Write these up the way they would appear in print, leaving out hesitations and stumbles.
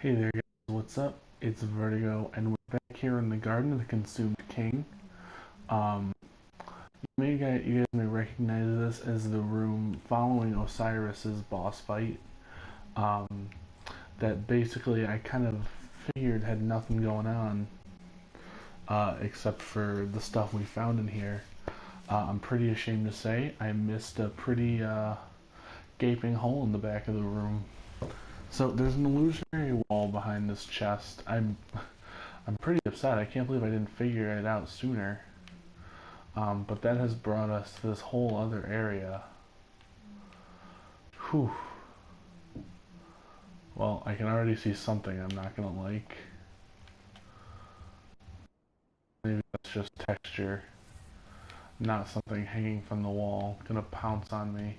Hey there guys, what's up? It's Vertigo, and we're back here in the Garden of the Consumed King. Um, you guys may recognize this as the room following Osiris's boss fight. Um, that basically I kind of figured had nothing going on, except for the stuff we found in here. I'm pretty ashamed to say I missed a pretty gaping hole in the back of the room. So there's an illusionary wall behind this chest. I'm pretty upset. I can't believe I didn't figure it out sooner. But that has brought us to this whole other area. Whew. Well, I can already see something I'm not gonna like. Maybe that's just texture, not something hanging from the wall. Gonna pounce on me.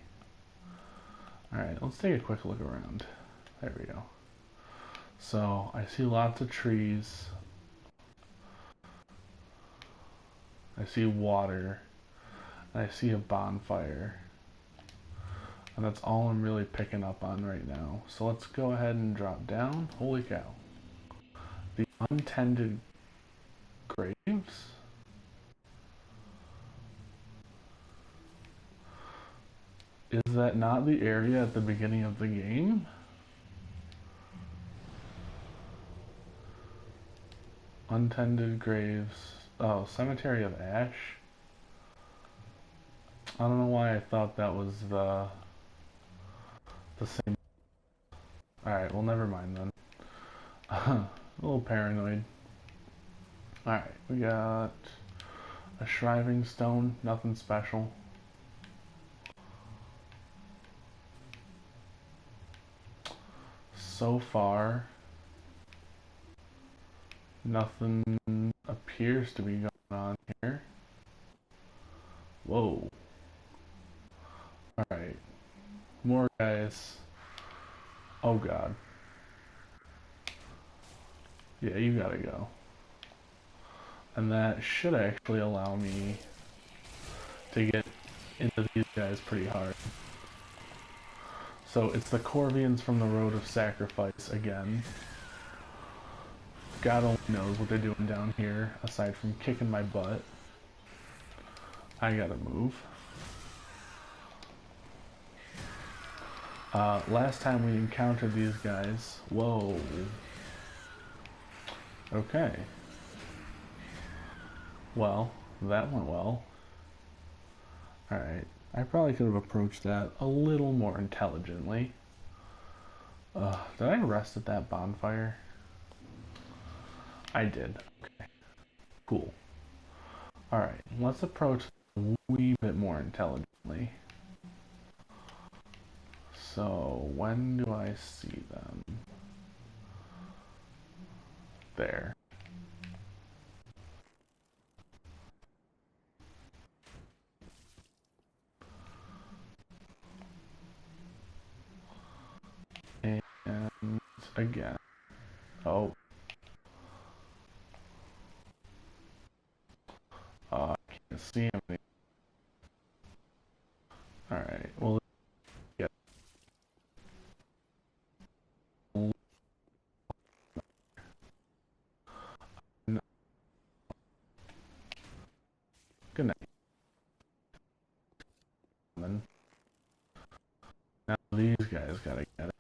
Alright, let's take a quick look around. There we go. So, I see lots of trees. I see water. And I see a bonfire. And that's all I'm really picking up on right now. So let's go ahead and drop down. Holy cow. The Untended graves? Is that not the area at the beginning of the game? Untended graves. Oh, Cemetery of Ash? I don't know why I thought that was the same. Alright, well never mind then. A little paranoid. Alright, we got a shriving stone, nothing special. So far, nothing appears to be going on here. Whoa. Alright. More guys. Oh god. Yeah, you gotta go. And that should actually allow me to get into these guys pretty hard. So it's the Corvians from the Road of Sacrifice again. God only knows what they're doing down here, aside from kicking my butt. I gotta move. Last time we encountered these guys... Whoa. Okay. Well, that went well. Alright. I probably could have approached that a little more intelligently. Did I rest at that bonfire? I did. Okay. Cool. Alright, let's approach a wee bit more intelligently. So, when do I see them? There. And again. Oh. I can't see him. Alright, well, get good night. Now these guys gotta get it.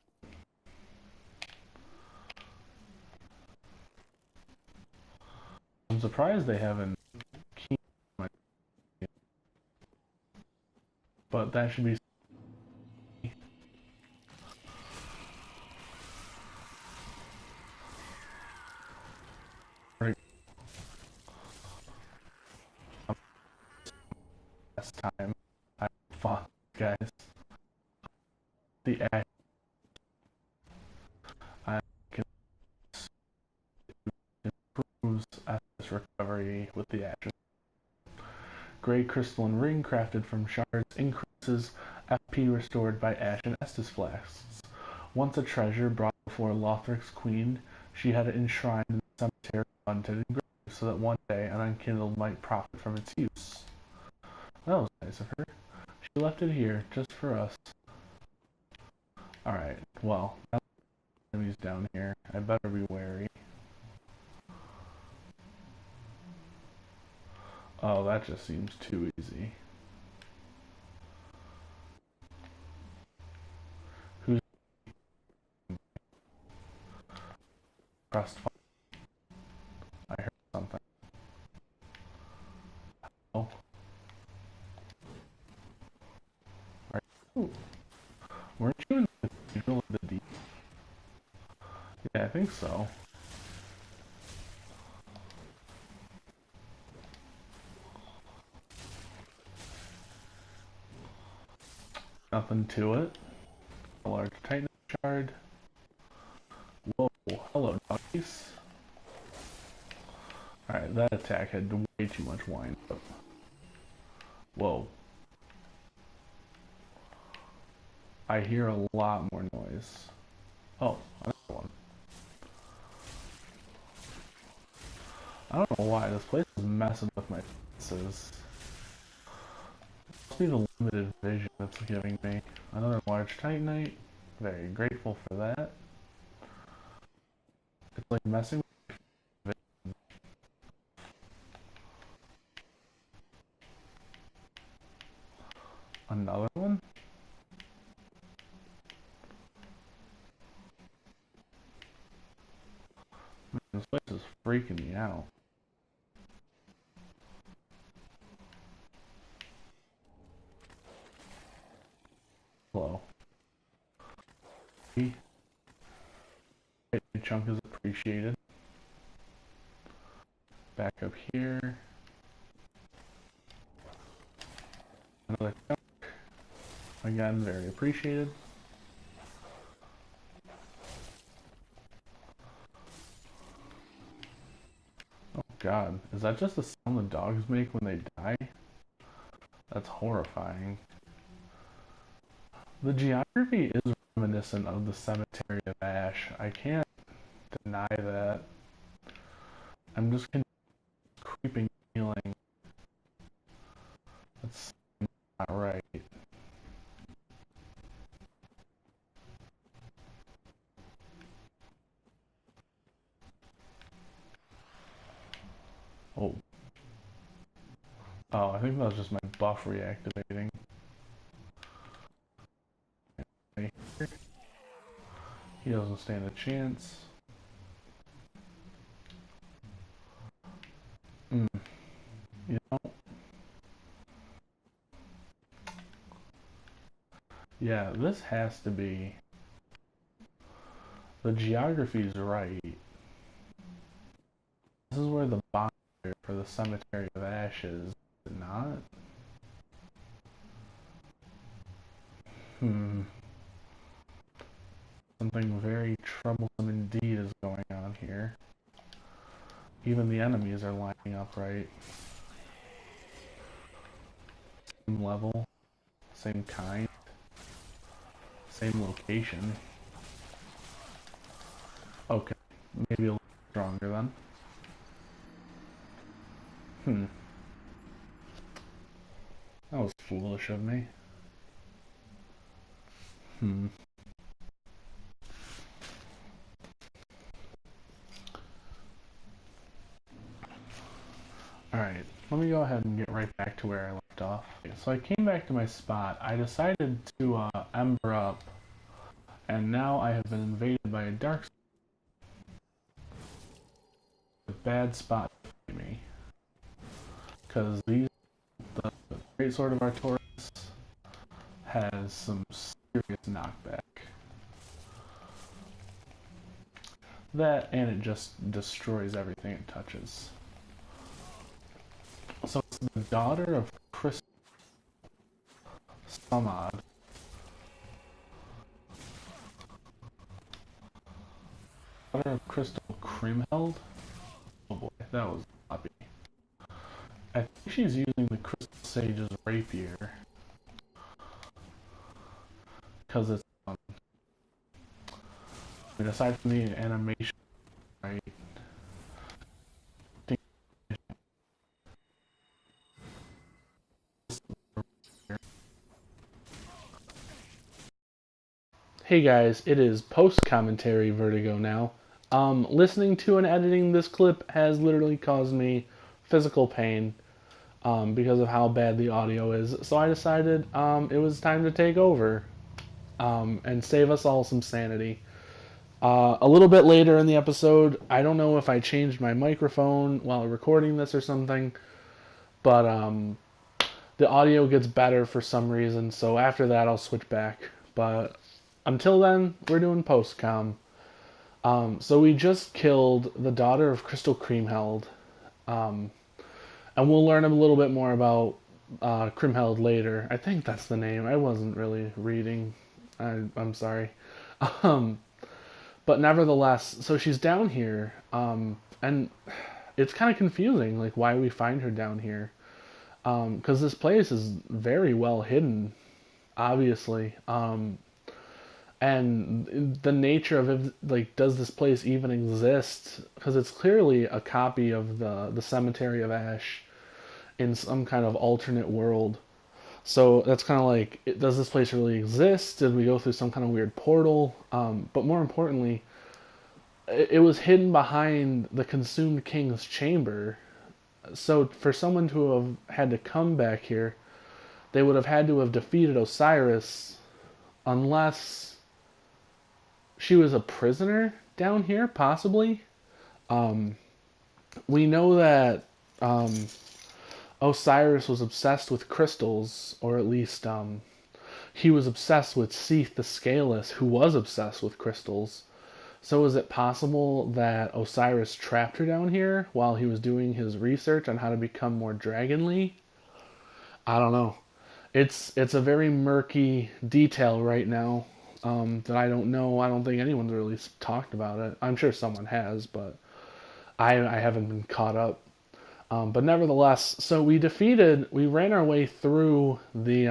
I'm surprised they haven't keyed my, but that should be. Last time I fought guys, the ash. I can improve this recovery with the action. Gray crystalline ring crafted from shards increases FP restored by ash and Estus flasks. Once a treasure brought before Lothric's queen, she had it enshrined in the cemetery of Untended graves, so that one day an unkindled might profit from its use. That was nice of her. She left it here, just for us. Alright, well, now the enemy's down here. I better be wary. Oh, that just seems too easy. Who's crust? I heard something. Oh. Ooh. Weren't you in the Cathedral of the Deep? Yeah, I think so. Nothing to it. A large Titan shard. Whoa, hello doggies. Alright, that attack had way too much wind up. Whoa. I hear a lot more noise. Oh, another one. I don't know why, this place is messing with my senses. It must be the limited vision it's giving me. Another large Titanite. Very grateful for that. It's like messing with my vision. Another one? Man, this place is freaking me out. Hello. A chunk is appreciated. Back up here. Another chunk. Again, very appreciated. Oh god, is that just the sound the dogs make when they die? That's horrifying. The geography is reminiscent of the Cemetery of Ash. I can't deny that. I'm just creeping feeling that's not right. Oh. Oh, I think that was just my buff reactivating. He doesn't stand a chance. You know? Yeah, this has to be... The geography's right. This is where the bonfire for the Cemetery of Ash is, is it not? Something very troublesome indeed is going on here. Even the enemies are lining up right. Same level, same kind, same location. Okay, maybe a little stronger then. That was foolish of me. Alright, let me go ahead and get right back to where I left off. Okay, so I came back to my spot. I decided to ember up, and now I have been invaded by a dark bad spot for me. Because the Great Sword of Artorias has some serious knockback. That, and it just destroys everything it touches. So it's the daughter of Crystal Samad. Daughter of Crystal Crimheld? Oh boy, that was sloppy. I think she's using the Crystal Sage's rapier. Because it's, I mean, aside from the animation, right? Hey guys, it is post-commentary Vertigo now. Listening to and editing this clip has literally caused me physical pain because of how bad the audio is. So I decided it was time to take over and save us all some sanity. A little bit later in the episode, I don't know if I changed my microphone while recording this or something, but the audio gets better for some reason, so after that I'll switch back. But until then, we're doing post-com. So we just killed the daughter of Crystal Creamheld, and we'll learn a little bit more about Creamheld later. I think that's the name. I wasn't really reading. I'm sorry. But nevertheless, so she's down here, and it's kind of confusing, like why we find her down here. Because this place is very well hidden, obviously. And the nature of it, like, does this place even exist? Because it's clearly a copy of the Cemetery of Ash in some kind of alternate world. So that's kind of like, does this place really exist? Did we go through some kind of weird portal? But more importantly, it was hidden behind the Consumed King's chamber. So for someone to have had to come back here, they would have had to have defeated Osiris, unless she was a prisoner down here, possibly. We know that Osiris was obsessed with crystals, or at least he was obsessed with Seath the Scaleless, who was obsessed with crystals. So is it possible that Osiris trapped her down here while he was doing his research on how to become more dragonly? I don't know. It's a very murky detail right now that I don't know. I don't think anyone's really talked about it. I'm sure someone has, but I haven't been caught up. But nevertheless, so we ran our way through the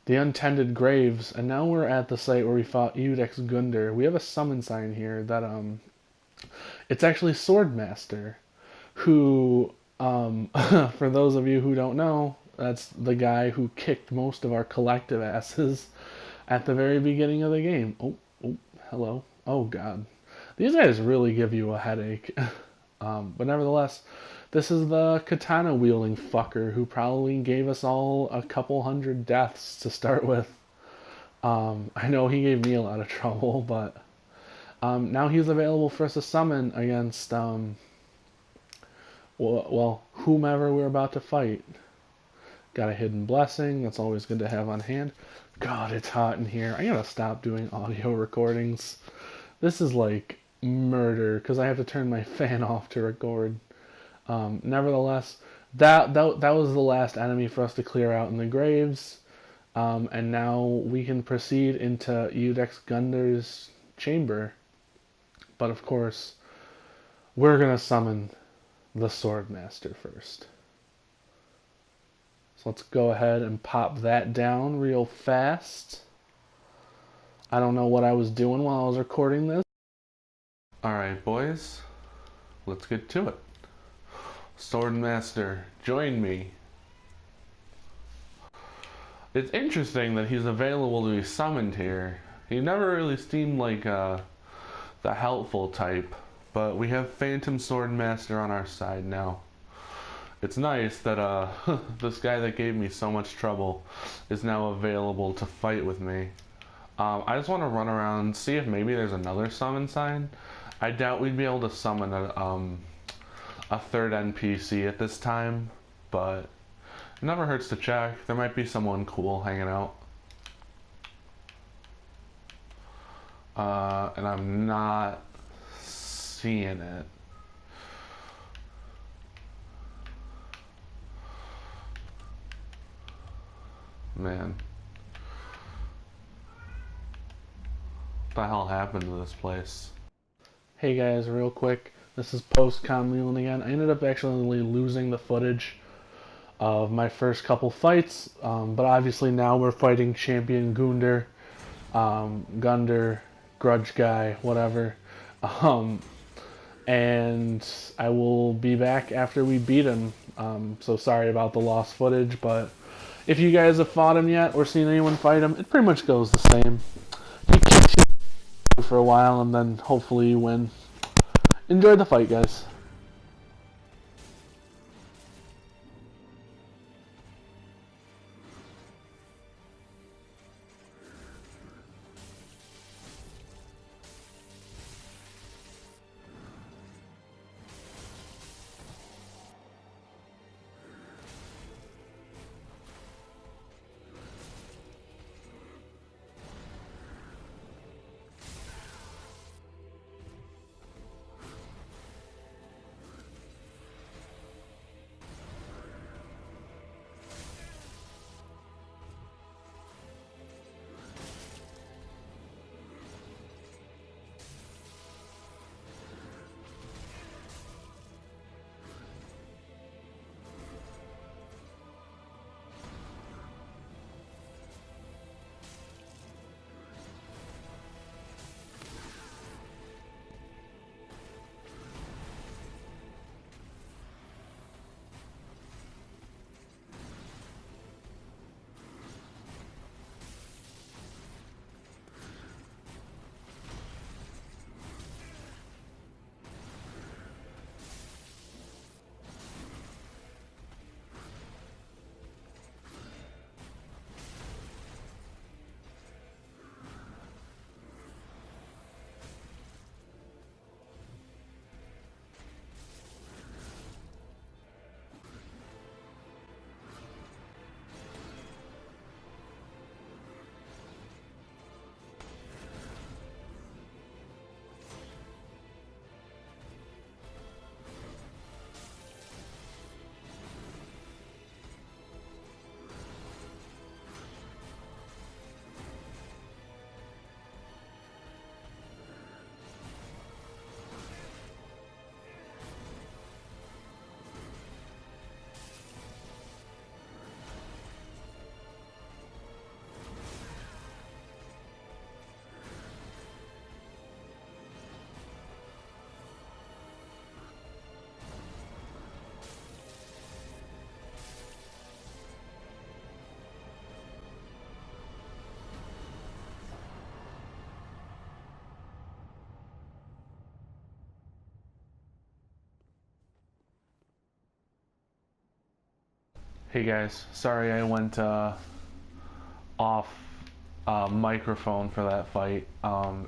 Untended graves, and now we're at the site where we fought Eudex Gundyr. We have a summon sign here that it's actually Swordmaster, who for those of you who don't know, that's the guy who kicked most of our collective asses at the very beginning of the game. Oh, hello. Oh god, these guys really give you a headache. But nevertheless, this is the katana wielding fucker who probably gave us all a couple hundred deaths to start with. I know he gave me a lot of trouble, but now he's available for us to summon against whomever we're about to fight. Got a hidden blessing, that's always good to have on hand. God, it's hot in here. I gotta stop doing audio recordings. This is like murder because I have to turn my fan off to record. Nevertheless, that was the last enemy for us to clear out in the graves, and now we can proceed into Eudex Gundyr's chamber. But of course, we're gonna summon the Swordmaster first. So let's go ahead and pop that down real fast. I don't know what I was doing while I was recording this. Alright boys, let's get to it. Swordmaster, join me. It's interesting that he's available to be summoned here. He never really seemed like the helpful type, but we have Phantom Swordmaster on our side now. It's nice that this guy that gave me so much trouble is now available to fight with me. I just want to run around and see if maybe there's another summon sign. I doubt we'd be able to summon a third NPC at this time, but it never hurts to check. There might be someone cool hanging out. And I'm not seeing it. Man. What the hell happened to this place? Hey guys, real quick. This is post-com Leland again. I ended up actually losing the footage of my first couple fights, but obviously now we're fighting Champion Gundyr, Gundyr, Grudge Guy, whatever. And I will be back after we beat him. So sorry about the lost footage, but If you guys have fought him yet or seen anyone fight him, it pretty much goes the same. He kicks you for a while and then hopefully you win. Enjoy the fight, guys. Hey guys, sorry I went off microphone for that fight.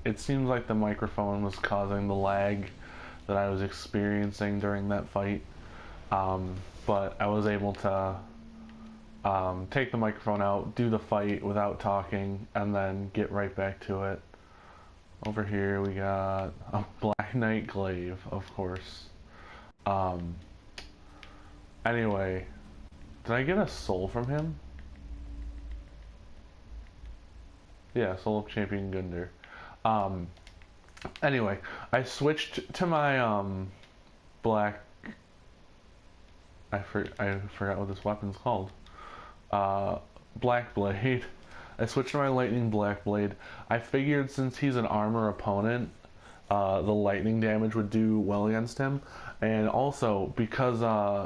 It seems like the microphone was causing the lag that I was experiencing during that fight, but I was able to take the microphone out, do the fight without talking, and then get right back to it. Over here we got a Black Knight Glaive, of course. Anyway, did I get a soul from him? Yeah, Soul of Champion Gundyr. Anyway, I switched to my black. I forgot what this weapon's called. Black Blade. I switched to my Lightning Black Blade. I figured since he's an armor opponent, the lightning damage would do well against him, and also because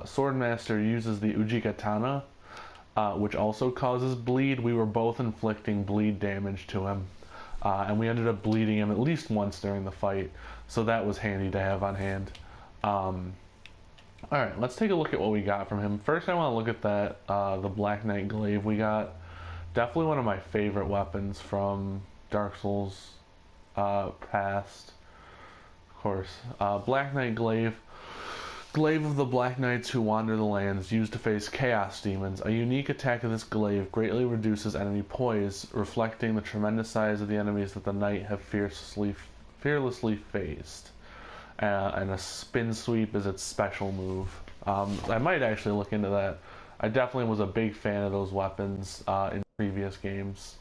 Swordmaster uses the Ujigatana, which also causes bleed, we were both inflicting bleed damage to him, and we ended up bleeding him at least once during the fight, so that was handy to have on hand. Alright, let's take a look at what we got from him. First I want to look at that, the Black Knight Glaive we got. Definitely one of my favorite weapons from Dark Souls past. Of course, Black Knight Glaive. Glaive of the Black Knights who wander the lands, used to face Chaos Demons. A unique attack of this glaive greatly reduces enemy poise, reflecting the tremendous size of the enemies that the knight have fearlessly faced. And a spin sweep is its special move. I might actually look into that. I definitely was a big fan of those weapons in previous games.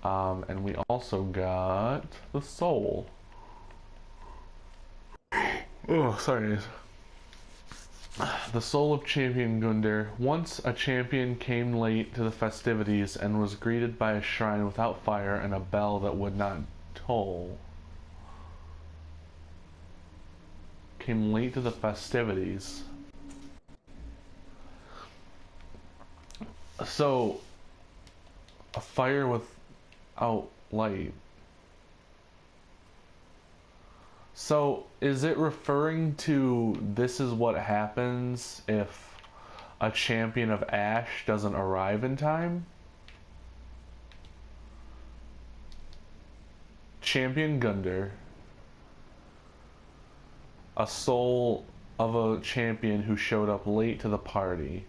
And we also got the soul. Oh, sorry guys. The Soul of Champion Gundyr. Once a champion came late to the festivities and was greeted by a shrine without fire and a bell that would not toll. Came late to the festivities. So, a fire without light. So, is it referring to this is what happens if a champion of Ash doesn't arrive in time? Champion Gundyr. A soul of a champion who showed up late to the party.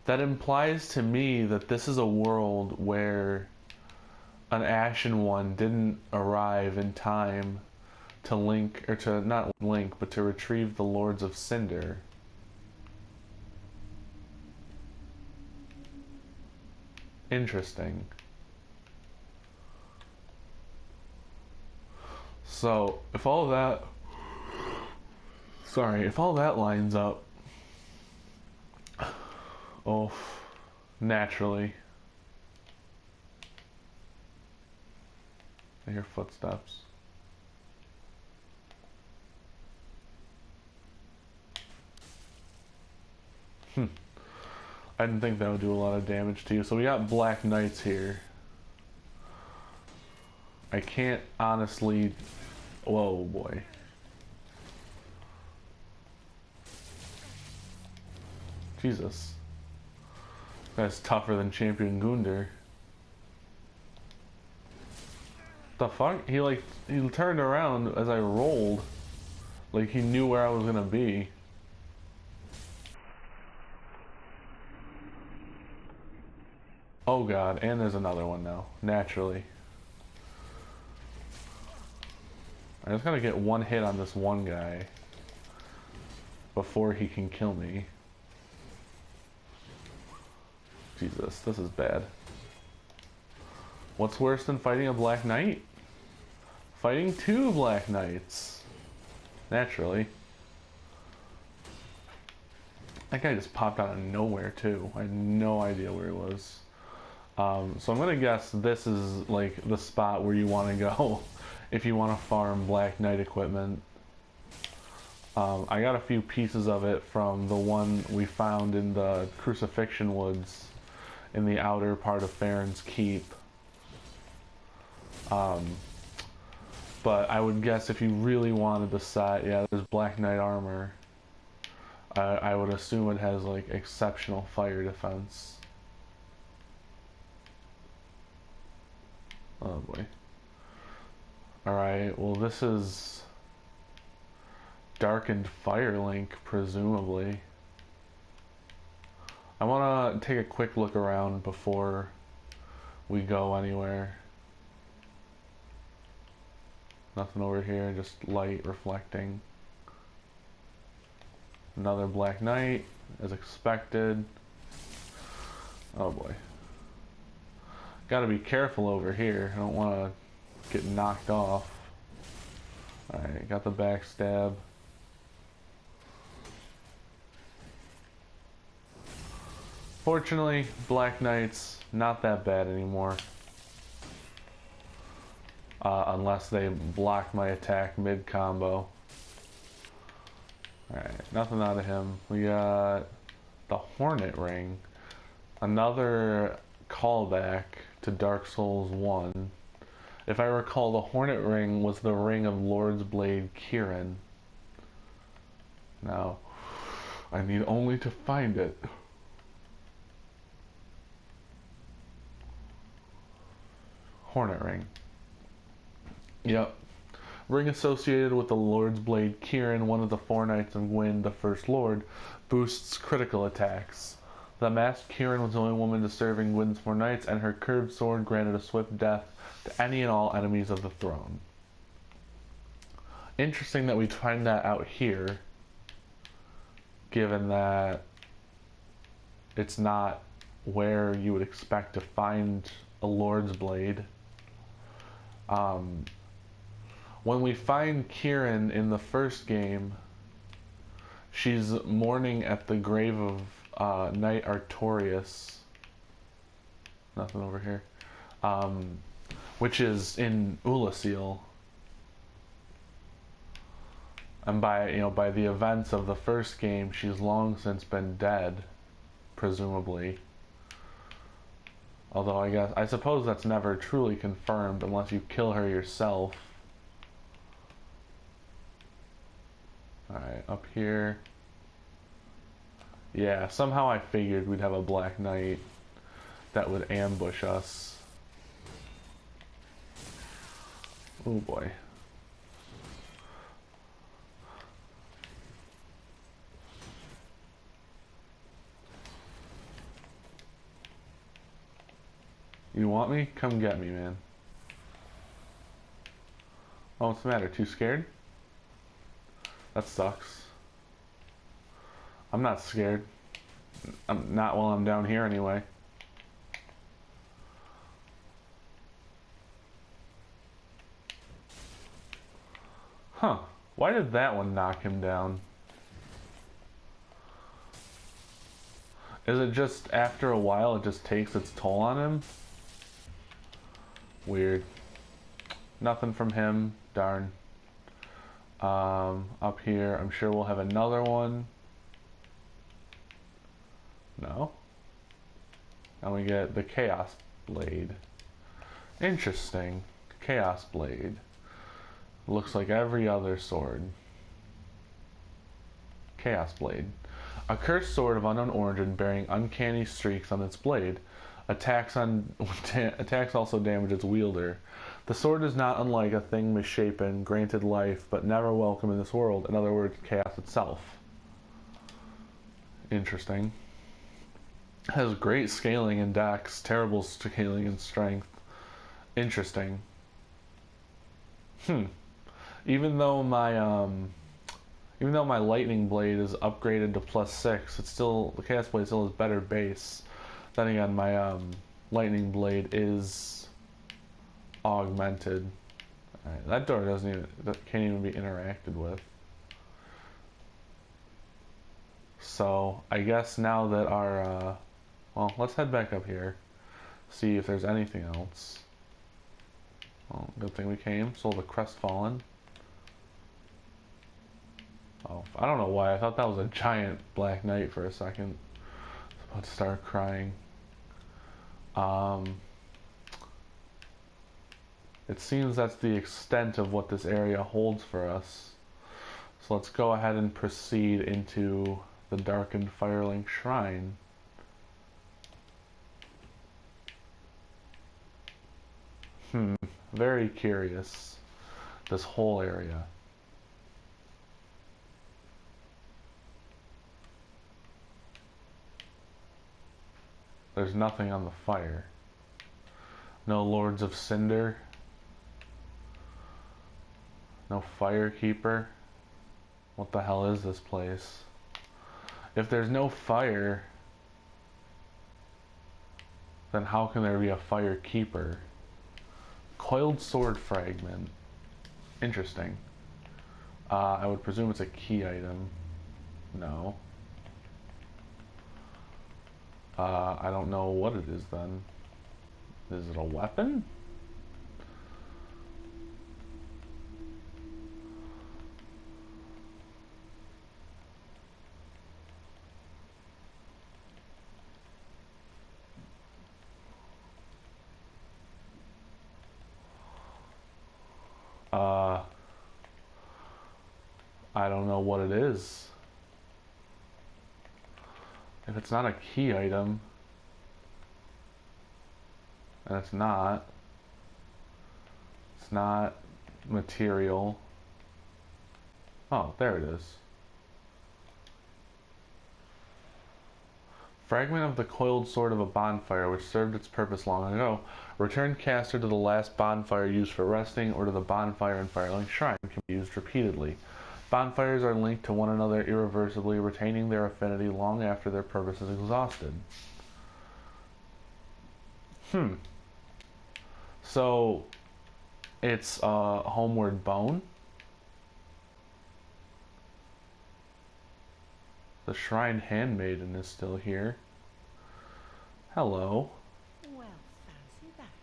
That implies to me that this is a world where an Ashen one didn't arrive in time to link, or to not link, but to retrieve the Lords of Cinder. Interesting. So, if all that lines up, oh, naturally, I hear footsteps. I didn't think that would do a lot of damage to you. So we got Black Knights here. I can't honestly... Whoa, boy. Jesus. That's tougher than Champion Gundyr. The fuck? He turned around as I rolled. Like he knew where I was gonna be. Oh god, and there's another one now, naturally. I just gotta get one hit on this one guy before he can kill me. Jesus, this is bad. What's worse than fighting a Black Knight? Fighting two Black Knights. Naturally. That guy just popped out of nowhere too. I had no idea where he was. So I'm gonna guess this is like the spot where you want to go if you want to farm Black Knight equipment. I got a few pieces of it from the one we found in the Crucifixion Woods in the outer part of Farron's Keep. But I would guess if you really wanted the set, yeah, there's Black Knight armor. I would assume it has like exceptional fire defense. Oh boy. Alright, well this is darkened Firelink, presumably. I want to take a quick look around before we go anywhere. Nothing over here, just light reflecting. Another Black Knight, as expected. Oh boy. Gotta be careful over here. I don't want to get knocked off. Alright, got the backstab. Fortunately, Black Knights, not that bad anymore. Unless they block my attack mid-combo. Alright, nothing out of him. We got the Hornet Ring. Another callback to Dark Souls 1. If I recall, the Hornet Ring was the ring of Lord's Blade Kieran. Now, I need only to find it. Hornet Ring. Yep. Ring associated with the Lord's Blade Kieran, one of the four knights of Gwyn, the First Lord, boosts critical attacks. The masked Kieran was the only woman to serve in Gwyn's four knights, and her curved sword granted a swift death to any and all enemies of the throne. Interesting that we find that out here, given that it's not where you would expect to find a Lord's Blade. When we find Kieran in the first game, she's mourning at the grave of Knight Artorias. Nothing over here. Which is in Ulasil. And by the events of the first game, she's long since been dead, presumably. Although I suppose that's never truly confirmed unless you kill her yourself. Alright, up here. Yeah, somehow I figured we'd have a Black Knight that would ambush us. Oh boy. You want me? Come get me, man. Oh, what's the matter? Too scared? That sucks. I'm not scared. I'm not while I'm down here anyway. Huh. Why did that one knock him down? Is it just after a while it just takes its toll on him? Weird. Nothing from him. Darn. Up here, I'm sure we'll have another one. No. And we get the Chaos Blade. Interesting. Chaos Blade. Looks like every other sword. Chaos Blade. A cursed sword of unknown origin bearing uncanny streaks on its blade. Attacks also damage its wielder. The sword is not unlike a thing misshapen, granted life, but never welcome in this world. In other words, chaos itself. Interesting. Has great scaling in dex, terrible scaling in strength. Interesting. Even though my lightning blade is upgraded to +6, it's still, the chaos blade still has better base. Then again, my lightning blade is augmented. Alright, that door can't even be interacted with. So I guess now that our well, let's head back up here, see if there's anything else. Well, good thing we came. Soul the Crestfallen. Oh, I don't know why I thought that was a giant Black Knight for a second. I was about to start crying. It seems that's the extent of what this area holds for us. So let's go ahead and proceed into the darkened Firelink Shrine. Very curious, this whole area. There's nothing on the fire. No Lords of Cinder. No Firekeeper. What the hell is this place? If there's no fire, then how can there be a Firekeeper? Coiled sword fragment. Interesting. I would presume it's a key item. No. I don't know what it is then. Is it a weapon? I don't know what it is. If it's not a key item, and it's not material. Oh, there it is. Fragment of the coiled sword of a bonfire which served its purpose long ago. Return caster to the last bonfire used for resting or to the bonfire in Firelink Shrine. Can be used repeatedly. Bonfires are linked to one another irreversibly, retaining their affinity long after their purpose is exhausted. So, it's Homeward Bone. The Shrine Handmaiden is still here. Hello. Well, fancy that.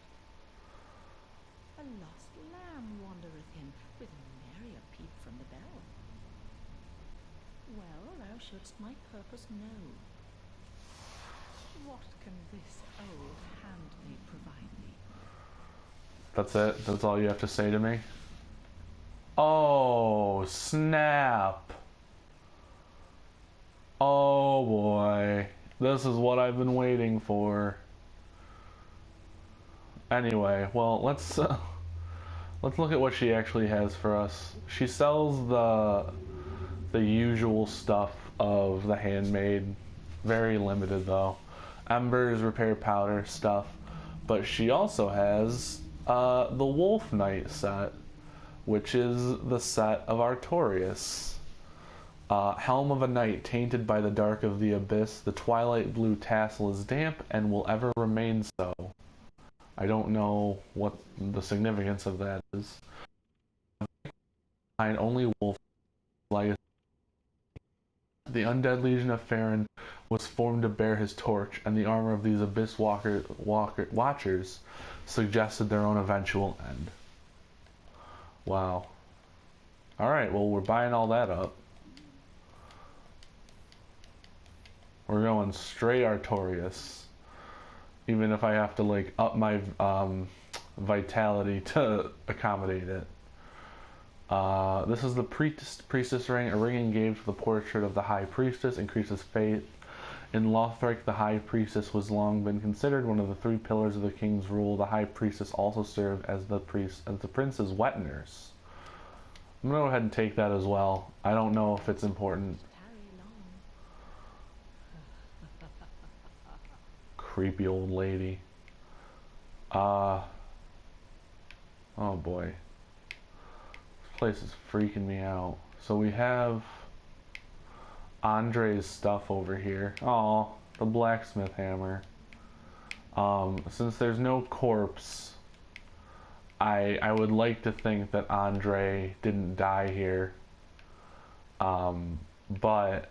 A lost lamb wandereth in, with nary a peep from the bell. Well, thou shouldst my purpose know. What can this old handmaid provide me? That's it? That's all you have to say to me? Oh, snap. Oh boy. This is what I've been waiting for. Anyway, well, let's look at what she actually has for us. She sells the usual stuff of the handmaid. Very limited though. Embers, repair powder stuff. But she also has the Wolf Knight set, which is the set of Artorias. Helm of a Knight, tainted by the dark of the abyss. The twilight blue tassel is damp and will ever remain so. I don't know what the significance of that is. Behind only wolf legacy. The undead legion of Farron was formed to bear his torch, and the armor of these abyss watchers suggested their own eventual end. Wow. Alright, well, we're buying all that up. We're going straight Artorias. Even if I have to, like, up my vitality to accommodate it. This is the priestess ring. A ring engaged with the portrait of the high priestess increases faith. In Lothric, the high priestess was long been considered one of the three pillars of the king's rule. The high priestess also served as the prince's wet nurse. I'm gonna go ahead and take that as well. I don't know if it's important. Creepy old lady. Oh boy. This place is freaking me out. So we have Andre's stuff over here. Oh, the blacksmith hammer. Since there's no corpse, I would like to think that Andre didn't die here. But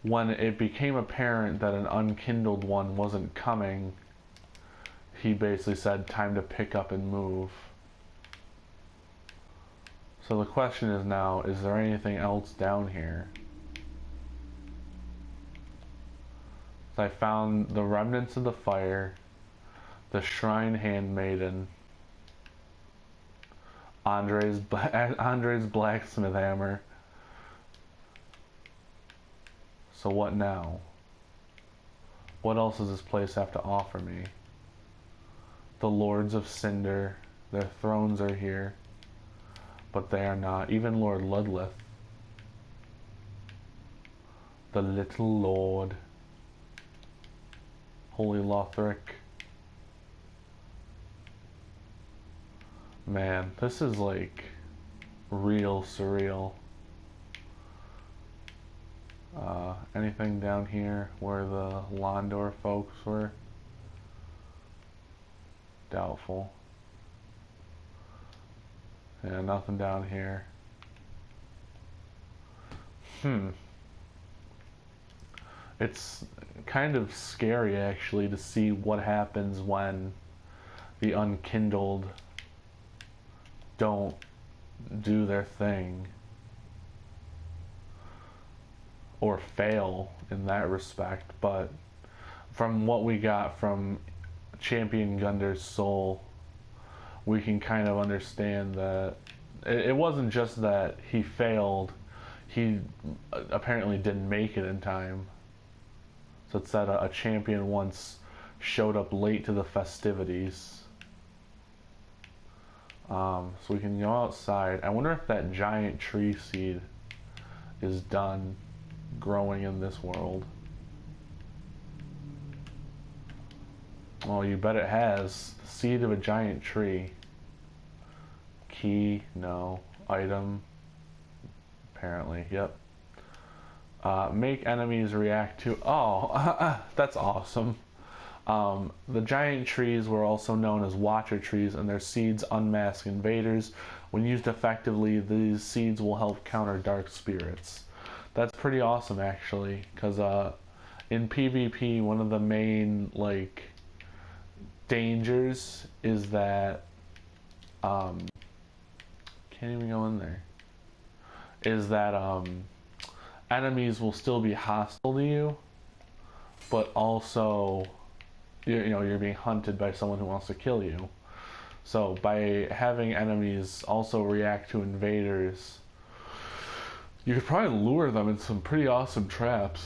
when it became apparent that an unkindled one wasn't coming, he basically said, time to pick up and move. So the question is now, is there anything else down here? I found the remnants of the fire, the shrine handmaiden, Andre's blacksmith hammer. So what now? What else does this place have to offer me? The Lords of Cinder, their thrones are here, but they are not. Even Lord Ludleth, the little lord. Holy Lothric. Man, this is like real surreal. Anything down here where the Londor folks were? Doubtful. Yeah, nothing down here. It's kind of scary actually to see what happens when the unkindled don't do their thing or fail in that respect. But from what we got from Champion Gundyr's soul, we can kind of understand that it wasn't just that he failed, he apparently didn't make it in time. So it's that a champion once showed up late to the festivities. So we can go outside. I wonder if that giant tree seed is done growing in this world. Well, you bet it has. The seed of a giant tree. Key, no. Item, apparently, yep. Make enemies react to... Oh, that's awesome. The giant trees were also known as watcher trees, and their seeds unmask invaders. When used effectively, these seeds will help counter dark spirits. That's pretty awesome, actually, because in PvP, one of the main, like, dangers is that... can't even go in there. Is that, enemies will still be hostile to you, but also you're being hunted by someone who wants to kill you. So by having enemies also react to invaders, you could probably lure them in some pretty awesome traps.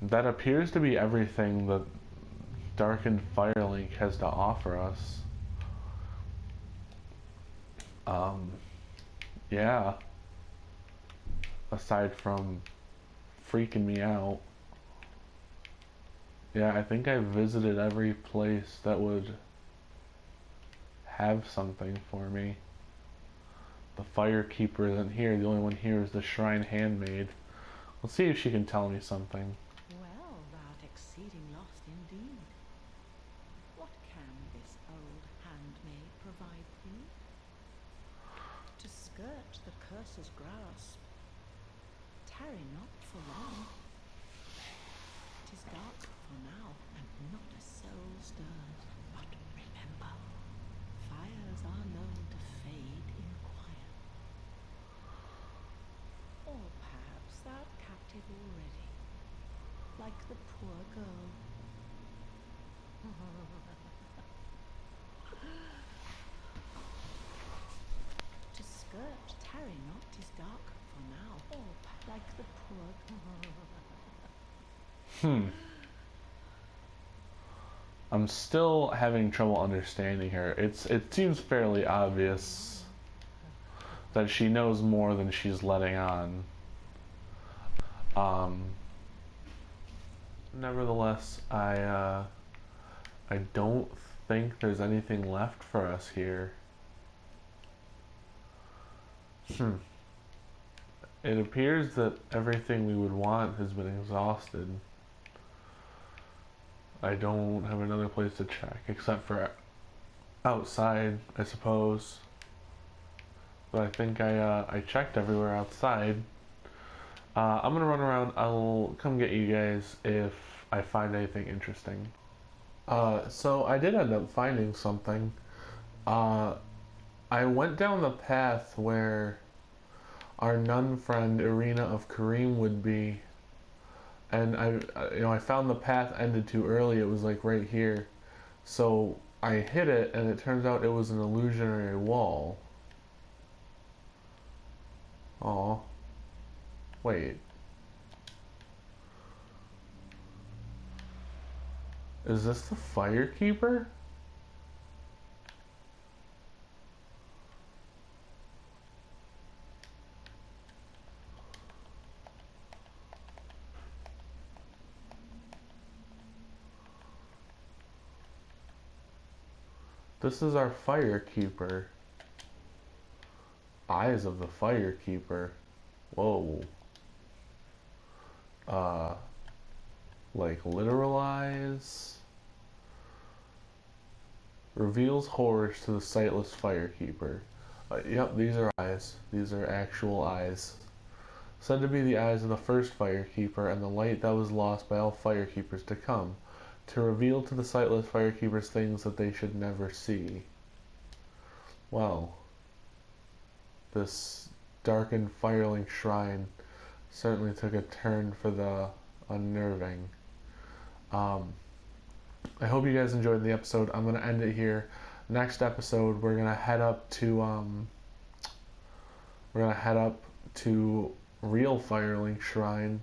That appears to be everything that Darkened Firelink has to offer us. Yeah. Aside from freaking me out. Yeah, I think I visited every place that would have something for me. The Firekeeper isn't here. The only one here is the Shrine Handmaid. Let's see if she can tell me something. Well, thou'rt exceeding lost indeed. What can this old handmaid provide thee? To skirt the curse's grasp, tarry not for long. 'Tis dark for now, and not a soul stirs. But remember, fires are known to fade in quiet. Or perhaps thou'rt captive already, like the poor girl. To skirt, tarry not, 'tis dark for now. Or like the poor girl. I'm still having trouble understanding her. It seems fairly obvious that she knows more than she's letting on. Nevertheless, I don't think there's anything left for us here. It appears that everything we would want has been exhausted. I don't have another place to check except for outside, I suppose. But I think I checked everywhere outside. I'm gonna run around. I'll come get you guys if I find anything interesting. So I did end up finding something. I went down the path where our nun friend Irina of Kareem would be, and I found the path ended too early. It was like right here, so I hit it, and it turns out it was an illusionary wall. Aw. Wait. Is this the Firekeeper? This is our Firekeeper. Eyes of the Firekeeper. Whoa. Like literal eyes? Reveals horrors to the sightless Firekeeper. Yep, these are eyes. These are actual eyes. Said to be the eyes of the first Firekeeper, and the light that was lost by all Firekeepers to come, to reveal to the sightless Firekeepers things that they should never see. Well, this darkened Firelink shrine certainly took a turn for the unnerving. I hope you guys enjoyed the episode. I'm gonna end it here. Next episode, we're gonna head up to real Firelink shrine,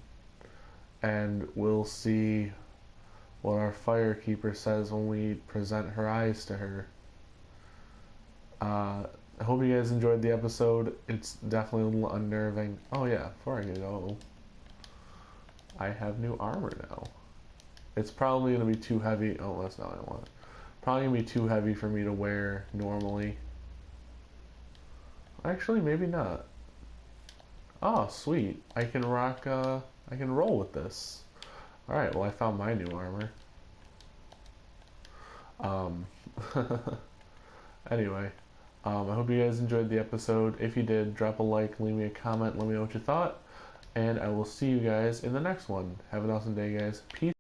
and we'll see what our Firekeeper says when we present her eyes to her. I hope you guys enjoyed the episode. It's definitely a little unnerving. Oh yeah, before I go, I have new armor now. It's probably going to be too heavy. Oh, that's not what I want. Probably going to be too heavy for me to wear normally. Actually, maybe not. Oh, sweet. I can rock, I can roll with this. Alright, well I found my new armor. Anyway, I hope you guys enjoyed the episode. If you did, drop a like, leave me a comment, let me know what you thought. And I will see you guys in the next one. Have an awesome day, guys. Peace.